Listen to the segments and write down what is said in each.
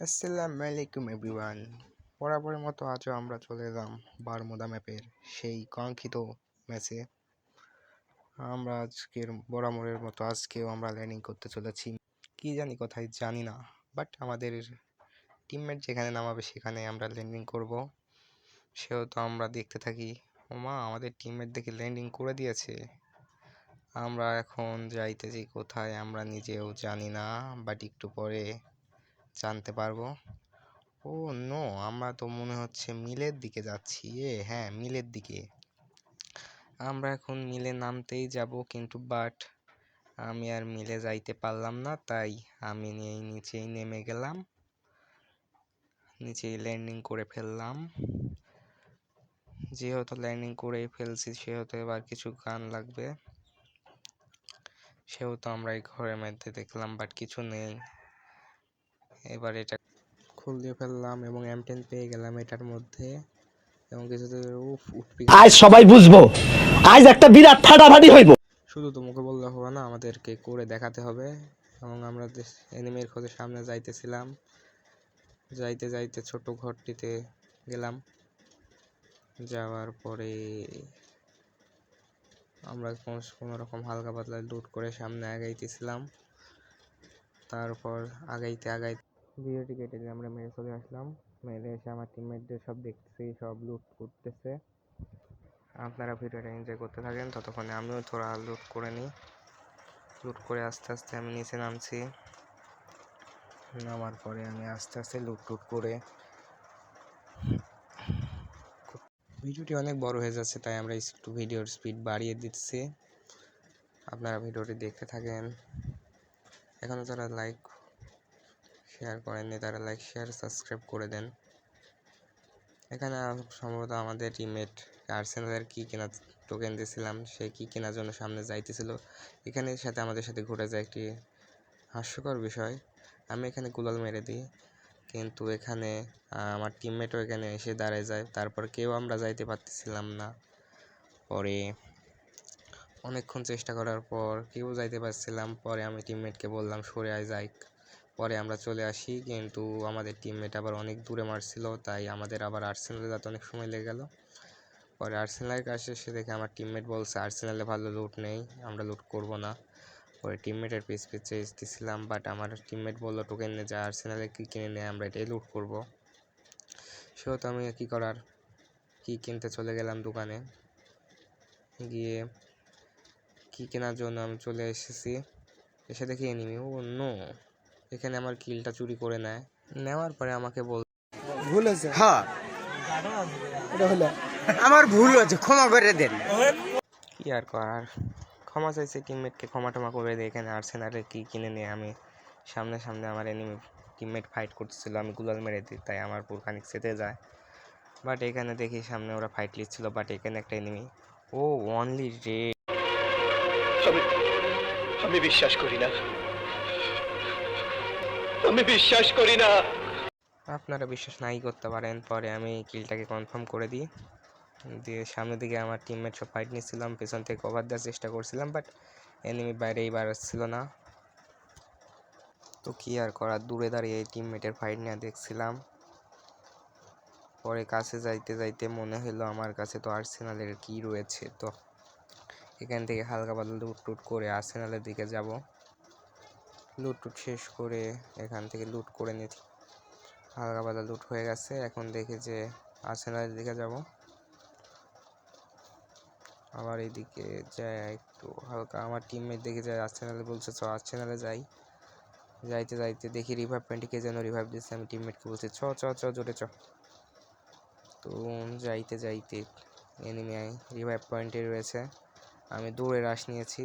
আসসালামু আলাইকুম এভরিওয়ান। বরাবরের মতো আজও আমরা চলে এলাম বারমুদা ম্যাপের সেই কাঙ্ক্ষিত ম্যাচে। আমরা আজকের বরাবরের মতো আজকেও আমরা ল্যান্ডিং করতে চলেছি কি জানি কোথায় জানি না, বাট আমাদের টিমমেট যেখানে নামাবে সেখানে আমরা ল্যান্ডিং করব। সেহেতু আমরা দেখতে থাকি। ওমা, আমাদের টিমমেট দেখে ল্যান্ডিং করে দিয়েছে। আমরা এখন যাইতেছি কোথায় আমরা নিজেও জানি না, বাট একটু পরে জানতে পারবো। ও নো, আমরা তো মনে হচ্ছে মিলের দিকে যাচ্ছি। হ্যাঁ, মিলের দিকে। আমরা এখন মিলে নামতেই যাব, কিন্তু বাট আমি আর মিলে যাইতে পারলাম না, তাই আমি নিচেই নেমে গেলাম, নিচেই ল্যান্ডিং করে ফেললাম। যেহেতু ল্যান্ডিং করেই ফেলছি সেহেতু এবার কিছু গান লাগবে। সেহেতু আমরা এই ঘরের মধ্যে দেখলাম, বাট কিছু নেই। এবার এটা খুলে ফেললাম এবং M10 পেয়ে গেলাম এটার মধ্যে, এবং কিছু আজ সবাই বুঝবো, আজ একটা বিরাট ফাটাফাটি হইব। শুধু তোমাকে বললে হবে না, আমাদেরকে করে দেখাতে হবে। এবং আমরা এনিমির খোঁজে সামনে যাইতেছিলাম, যাইতে যাইতে ছোট ঘরটিতে গেলাম। যাওয়ার পরে আমরা কোনো রকম হালকা পাতলা লুট করে সামনে আগাইতেছিলাম। তারপর আগাইতে আগাইতে ভিডিওটি কেটে দিয়ে আমরা মেরে চলে আসলাম। মেরে এসে আমার টিমমেটদের সব দেখতেছি, সব লুট করতেছে। আপনারা ভিডিওটা এনজয় করতে থাকেন, ততক্ষণে আমিও থোড়া লুট করে নিই। লুট করে আস্তে আস্তে আমি নিচে নামছি। নামার পরে আমি আস্তে আস্তে লুট করে, ভিডিওটি অনেক বড় হয়ে যাচ্ছে তাই আমরা একটু ভিডিওর স্পিড বাড়িয়ে দিচ্ছি। আপনারা ভিডিওটি দেখতে থাকেন। এখনও যারা লাইক শেয়ার করেননি তারা লাইক শেয়ার সাবস্ক্রাইব করে দেন। এখানে সম্ভবত আমাদের টিমমেট আর্সেনালের কি কেনা টোকেন দিয়েছিলাম, সে কি কেনার জন্য সামনে যাইতেছিল। এখানে সাথে আমাদের সাথে ঘটে যায় একটি হাস্যকর বিষয়। আমি এখানে গুলাল মেরে দিই, কিন্তু এখানে আমার টিমমেটও এখানে এসে দাঁড়ায় যায়। তারপর কেউ আমরা যাইতে পারতেছিলাম না। পরে অনেকক্ষণ চেষ্টা করার পর কেউ যাইতে পারছিলাম। পরে আমি টিমমেটকে বললাম সরে যাই। পরে আমরা চলে আসি, কিন্তু আমাদের টিমমেট আবার অনেক দূরে মারছিল, তাই আমাদের আবার আর্সেনালে যেতে অনেক সময় লেগে গেল। পরে আর্সেনালের কাছে এসে দেখে আমার টিমমেট বলছে আর্সেনালে ভালো লুট নেই, আমরা লুট করব না। পরে টিমমেটের পিছে এসেছিলাম, বাট আমার টিমমেট বললো টোকেন নিয়ে যা, আর্সেনালে কি কিনে নিয়ে আমরা এটাই লুট করব। সেহেতু আমি কি কিনতে চলে গেলাম দোকানে। গিয়ে কি কেনার জন্য আমি চলে এসেছি, এসে দেখি এনিমি। ও নো, এখানে আমার কিলটা চুরি করে নেওয়ার পরে আমাকে ভুল হয়েছে। হ্যাঁ, এটা হলো আমার ভুল হয়েছে, ক্ষমা করে দেন। কি আর করার, ক্ষমা চাইছে টিমমেটকে, ক্ষমা টমা করে দিয়ে এখানে আর্সেনালে কি কিনে নিয়ে আমি সামনে আমার এনিমি টিমমেট ফাইট করতেছিল, আমি গুলাল মেরে দিই, তাই আমার পুরখানিক সেতে যায়। বাট এখানে দেখি সামনে ওরা ফাইট লিচ্ছিল, বাট এখানে একটা এনিমি। ও অনলি রে, আমি বিশ্বাস করি না, আমি বিশ্বাস করি না। আপনারা বিশ্বাস নাই করতে পারেন। পরে আমি কিলটাকে কনফার্ম করে দিই, দিয়ে সামনের দিকে আমার টিমমেট সব ফাইট নিচ্ছিলাম, পেছন থেকে কভার দেওয়ার চেষ্টা করছিলাম, বাট এনিমি বাইরেই বার আসছিল না। তো কি আর করার, দূরে দাঁড়িয়ে এই টিমমেটের ফাইট নিয়ে দেখছিলাম। পরে কাছে যাইতে যাইতে মনে হলো আমার কাছে তো আর্সেনালের কি রয়েছে, তো এখান থেকে হালকা পাতলা লুট করে আর্সেনালের দিকে যাব। লুট শেষ করে এখান থেকে লুট করে নিচ্ছি, হালকা পাতলা লুট হয়ে গেছে। এখন দেখি যে আর্সেনালের দিকে যাব। আবার এইদিকে যায় একটু হালকা, আমার টিমমেট দেখে যায় আর্সেনালে, বলছে চ আর্সেনালে যাই। যাইতে যাইতে দেখি রিভাইভ পয়েন্টে কে যেন রিভাইভ দিচ্ছে, আমি টিমমেটকে বলছি চ চ চ জোরে চ। তো যাইতে যাইতে এনিমি রিভাইভ পয়েন্টে রয়েছে, আমি দৌড়ে রাশ নিয়েছি।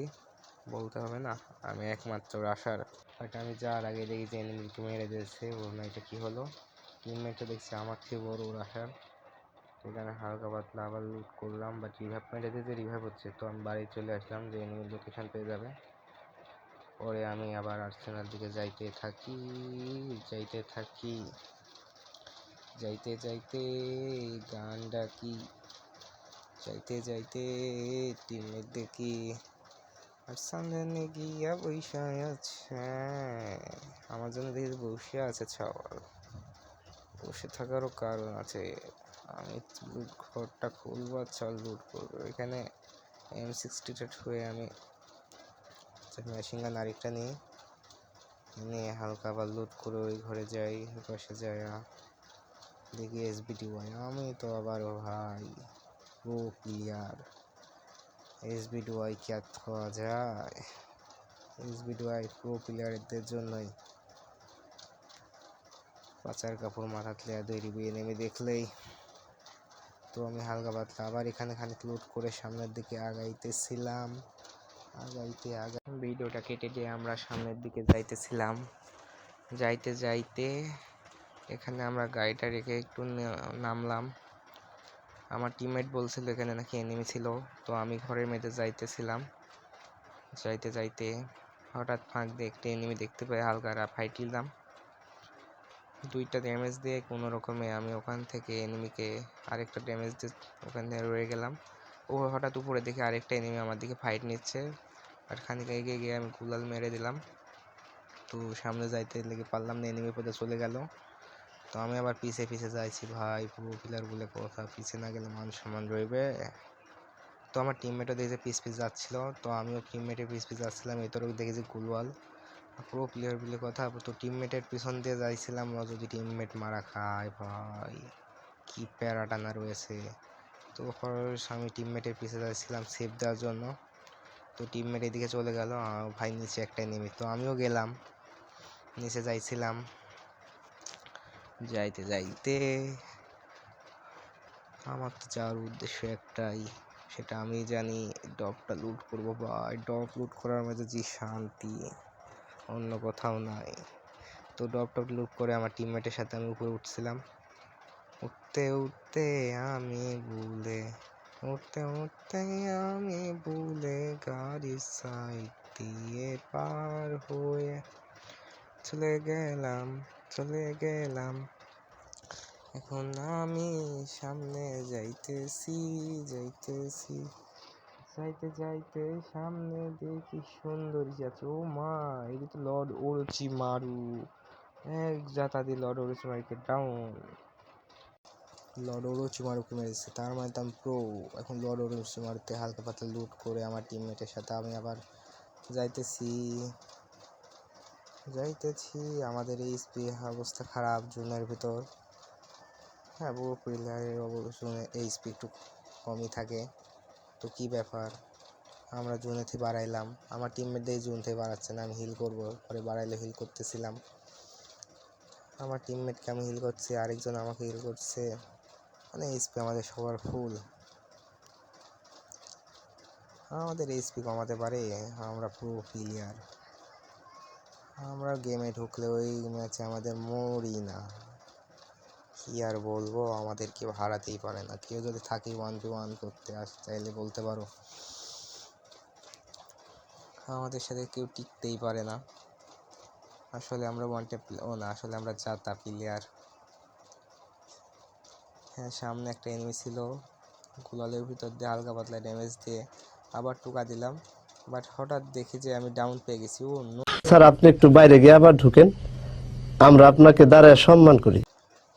বলতে হবে না আমি একমাত্র রাশার, বাট আমি যাওয়ার আগে দেখি যে এনিমিকে মেরে দিয়েছে। ওর না এটা কী হলো, টিমমেটও দেখছি আমার চেয়ে বড় রাশার। সেখানে হালকা পাতলা আবার লুট করলাম, বাট রিভাইভ পয়েন্টে দিতে রিভাইভ হচ্ছে, তো আমি বাড়ি চলে আসলাম যে এনিমির লোকেশন পেয়ে যাবে। পরে আমি আবার আর্সেনাল দিকে যাইতে থাকি যাইতে যাইতে গান ডাকি, যাইতে যাইতে টিমমেট দেখি আর সামনে গিয়া বসে আছে, আমার জন্য দেখি বসে আছে ছাওয়াল। বসে থাকারও কারণ আছে। আমি লুট ঘরটা খুলবো আর চল লুট করবো। এখানে M60 হয়ে আমি মেশিন গান আরেকটা নিয়ে হালকা আবার লুট করে ওই ঘরে যাই। পাশে যায় দেখি SBDY। আমি তো আবার ভাই প্রো প্লেয়ার, SBDY কি আর খাওয়া যায়? SBDY প্রো প্লেয়ারদের জন্যই। পাচার কাপড় মাথাতে তৈরি বিয়ে নেমে দেখলেই তো আমি হালকা পাতলা আবার এখানে খানিক লুট করে সামনের দিকে আগাইতেছিলাম। ভিডিওটা কেটে দিয়ে আমরা সামনের দিকে যাইতেছিলাম। যাইতে এখানে আমরা গাড়িটা রেখে একটু নামলাম। আমার টিমমেট বলছিল এখানে নাকি এনিমি ছিল, তো আমি ঘরের মধ্যে যাইতেছিলাম। যাইতে হঠাৎ ফাঁক দিয়ে একটা এনিমি দেখতে পাই, হালকা ফাইট দিলাম। 2টা ড্যামেজ দিয়ে কোনো রকমে আমি ওখান থেকে এনিমিকে আরেকটা ড্যামেজ দিয়ে ওখানে রয়ে গেলাম। ও হঠাৎ উপরে দেখে আরেকটা এনিমি আমার দিকে ফাইট নিচ্ছে, আর খানিক এগিয়ে গিয়ে আমি গুলাল মেরে দিলাম। তো সামনে যাইতে লেগে পারলাম না, এনিমি পথে চলে গেল। তো আমি আবার পিছে যাইছি। ভাই প্রো প্লেয়ার বলে কথা, পিছে না গেলে মান সম্মান রইবে। তো আমার টিমমেটও দেখে পিছ যাচ্ছিল, তো আমিও টিমমেটের পিছ যাচ্ছিলাম। এতটুকু দেখেছি গুলওয়াল প্রো প্লেয়ার বলে কথা। তো টিমমেটের পিছন দিয়ে যাইছিলাম, যদি টিমমেট মারা খায় ভাই কি প্যারাটা না রয়েছে। তো আমি টিমমেটের পিছে যাচ্ছিলাম সেভ দেওয়ার জন্য। তো টিমমেট এদিকে চলে গেল, ভাই নিচে একটা নেমে। তো আমিও গেলাম, নিচে যাইছিলাম। যাইতে আমার তো যাওয়ার উদ্দেশ্য একটাই, সেটা আমি জানি, ডবটা লুট করবো। ভাই ডব লুট করার মধ্যে যে শান্তি অন্য কোথাও নাই। তো ডবটা লুট করে আমার টিমমেটের সাথে আমি উপরে উঠছিলাম। উঠতে আমি ভুলে গাড়ির সাইড দিয়ে পার হয়ে চলে গেলাম। এখন আমি সামনে যাইতেছি। সামনে দেখি সুন্দরী আছে। ও মা, এটা তো লর্ড ওরোচিমারু। এক জাতা দিয়ে লর্ড ওরোচিমারুকে ডাউন। লর্ড ওরোচিমারুকে মেরেছে, তার মানে তো আমি প্রো। এখন লর্ড ওরোচিমারুতে হালকা পাতলা লুট করে আমার টিমমেটের সাথে আমি আবার যাইতেছি। আমাদের এই অবস্থা খারাপ জোনের ভিতর। হ্যাঁ, প্রো প্লেয়ারের অবশ্যই এইচপি একটু কমই থাকে। তো কি ব্যাপার, আমরা জোনে থেকে বাড়াইলাম, আমার টিমমেটদের জোন থেকে বাড়াচ্ছে না। আমি হিল করবো, পরে বাড়াইলে হিল করতেছিলাম। আমার টিমমেটকে আমি হিল করছি, আরেকজন আমাকে হিল করছে। মানে এইচপি আমাদের সবার ফুল। আমাদের এইচপি কমাতে পারে, আমরা প্রো প্লেয়ার। আমরা গেমে ঢুকলে ওই ম্যাচে আমাদের মরি না। কি আর বলবো, আমাদের কেউ হারাতেই পারে না। কেউ যদি থাকে 1v1 করতে চাইলে বলতে পারো, আমাদের সাথে কেউ টিকতেই পারে না। আসলে আমরা আসলে আমরা জাতা প্লেয়ার। হ্যাঁ, সামনে একটা এনিমি ছিল, গুলালের ভিতর দিয়ে হালকা পাতলা ড্যামেজ দিয়ে আবার টুকা দিলাম, বাট হঠাৎ দেখি যে আমি ডাউন পেয়ে গেছি। ও নো স্যার, আপনি একটু বাইরে গিয়ে আবার ঢুকেন, আমরা আপনাকে দাঁড়ায় সম্মান করি।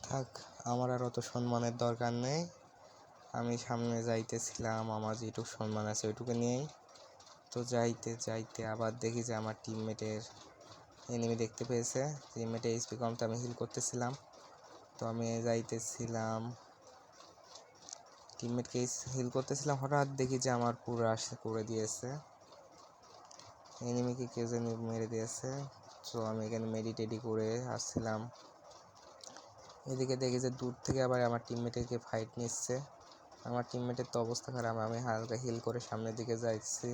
থাক, আমার আর অত সম্মানের দরকার নেই। আমি সামনে যাইতেছিলাম, আমার যেটুকু সম্মান আছে ওইটুকু নিয়েই। তো যাইতে আবার দেখি যে আমার টিমমেটের এনিমি দেখতে পেয়েছে। টিমমেটের এইচপি কম, তো আমি হিল করতেছিলাম। তো আমি যাইতেছিলাম, টিমমেটকে হিল করতেছিলাম, হঠাৎ দেখি যে আমার পুরো করে দিয়েছে, এনিমিকে কেউ যেন মেরে দিয়েছে। তো আমি এখানে মেডিটেডি করে আসছিলাম। এদিকে দেখি যে দূর থেকে আবার আমার টিমমেটকে ফাইট নিচ্ছে। আমার টিমমেটের তো অবস্থা খারাপ। আমি হালকা হিল করে সামনের দিকে যাইতে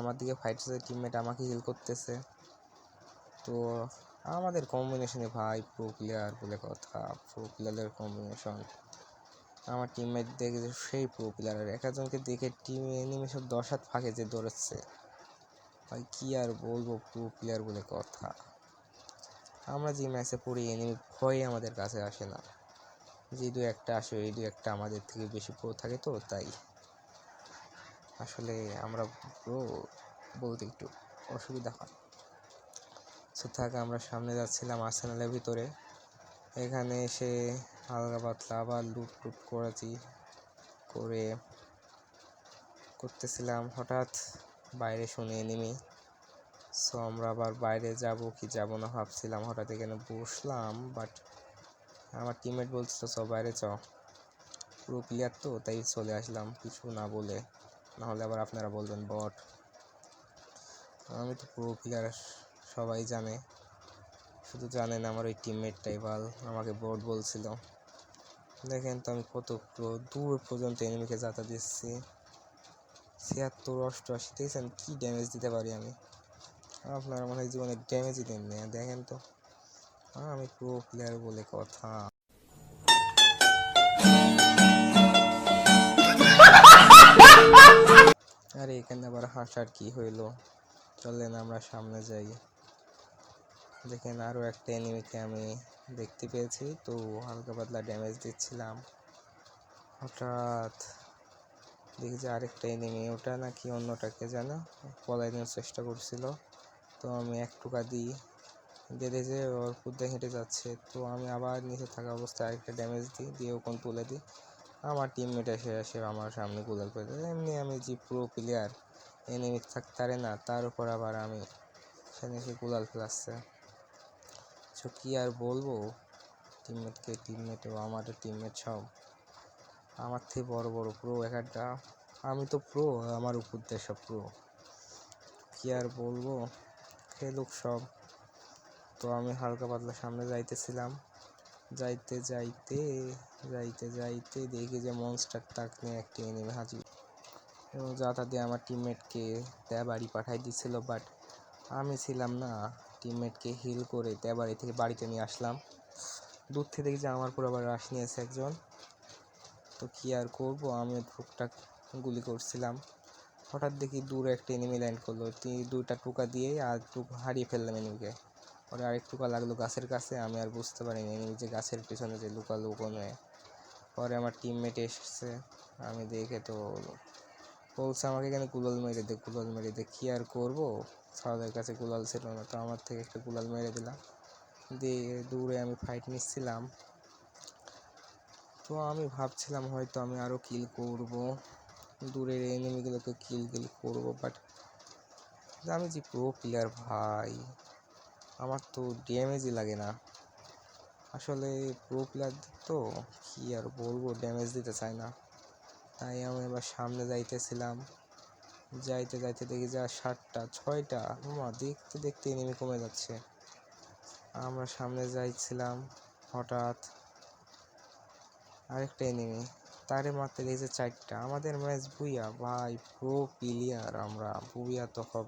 আমার দিকে ফাইট হচ্ছে, টিমমেট আমাকে হিল করতেছে। তো আমাদের কম্বিনেশনে ভাই প্রো প্লেয়ার বলে কথা, প্রো প্লেয়ারের কম্বিনেশন। আমার টিমমেট দেখে যে সেই প্রো প্লেয়ার, এক একজনকে দেখে টিম এনিমি সব 10 হাত ফাঁকে যে দৌড়াচ্ছে। ভাই কি আর বলবো, প্রো প্লেয়ার বলে কথা। আমরা যে ম্যাচে পড়ি এনিমি ভয়ে আমাদের কাছে আসে না, যে 2-1টা আসে, এই 2-1টা আমাদের থেকে বেশি প্রো থাকে। তো তাই আসলে আমরা প্রো বলতে একটু অসুবিধা হয়। সো থাক, আমরা সামনে যাচ্ছিলাম আর্সেনালের ভিতরে। এখানে এসে হালকা পাতলা আবার লুট টুট করতেছিলাম, হঠাৎ বাইরে শুনে এনিমি। সো আমরা আবার বাইরে যাব কি যাব না ভাবছিলাম, হঠাৎ এখানে বসলাম। বাট আমার টিমমেট বলছিল সব বাইরে চ, পুরো প্লেয়ার তো তাই চলে আসলাম কিছু না বলে, নাহলে আবার আপনারা বলবেন বট। আমি তো পুরো প্লেয়ার, সবাই জানে, শুধু জানেন আমার ওই টিমমেটটাই ভাল, আমাকে বট বলছিল। দেখেন তো আমি কত দূর পর্যন্ত এনিমিকে যাতা দিচ্ছি, 76 88 দেখছেন কি ড্যামেজ দিতে পারি আমি। আপনারা মনে হয় জীবনে ড্যামেজই দেন না, দেখেন তো আমি প্রো প্লেয়ার বলে কথা। আরে এখানে আবার হাসার কি হইলো, চলেন আমরা সামনে যাই। দেখেন আরো একটা এনিমিকে আমি দেখতে পেয়েছি, তো হালকা পাতলা ড্যামেজ দিচ্ছিলাম, হঠাৎ দেখি যে আরেকটা এনিমি, ওটা নাকি অন্যটাকে যেন পলাইনোর চেষ্টা করছিল। তো আমি এক টুকা দিই, দেখে যে ওর কুদ্দে হেঁটে যাচ্ছে, তো আমি আবার নিচে থাকা অবস্থায় আরেকটা ড্যামেজ দিয়ে ওখান তুলে দিই। আমার টিমমেট এসে আমার সামনে গুলাল করে দেয়। এমনি আমি যে প্রো প্লেয়ার, এনিমি থাকতারে না, তার উপর আবার আমি সেখানে এসে গুলাল ফেলাচ্ছে। তো কি আর বলবো, টিমমেটও আমাদের টিমমেট সব আমার থেকে বড় বড় প্রো একটা। আমি তো প্রো, আমার উপর দিয়ে সব প্রো, কি আর বলবো, খেলুক সব। তো আমি হালকা পাতলা সামনে যাইতেছিলাম, যাইতে দেখি যে মনস্টার টাক নিয়ে একটি এনিমি হাজির, এবং যাতা দিয়ে আমার টিমমেটকে বাড়ি পাঠাই দিছিল। বাট আমি ছিলাম না, টিমমেটকে হিল করে বাড়ি থেকে বাড়িতে নিয়ে আসলাম। দূর থেকে দেখি যে আমার পুরো আবার রাশ নিয়েছে একজন। তো কি আর করবো, আমি টুকটাক গুলি করছিলাম, হঠাৎ দেখি দূরে একটা এনিমি ল্যান্ড করলো। দুইটা টুকা দিয়েই আর হারিয়ে ফেললাম এনিমিকে। পরে আরেক টুকা লাগলো গাছের কাছে, আমি আর বুঝতে পারিনি এনিমি যে গাছের পিছনে যে লুকালো ওখানে। পরে আমার টিমমেট এসেছে, আমি দেখে তো বলছে আমাকে এখানে গুলাল মেরে দে। কি আর করবো, সাদের কাছে গুলাল ছিল না, তো আমার থেকে একটা গুলাল মেরে দিলাম, দিয়ে দূরে আমি ফাইট নিচ্ছিলাম। তো আমি ভাবছিলাম হয়তো আমি আরও কিল করব, দূরের এনিমিগুলোকে কিল করবো। বাট আমি যে প্রো প্লেয়ার ভাই, আমার তো ড্যামেজই লাগে না। আসলে প্রো প্লেয়ার তো কি আর বলবো, ড্যামেজ দিতে চায় না। তাই আমি এবার সামনে যাইতেছিলাম, যাইতে দেখি যে 7টা 6টা, দেখতে এনিমি কমে যাচ্ছে। আমরা সামনে যাইছিলাম, হঠাৎ আরেকটা এনিমি, তারে মারতে দেখি যে 4টা। আমাদের ম্যাচ বুইয়া ভাই, প্রো প্লেয়ার আমরা, বুইয়া তো হবে।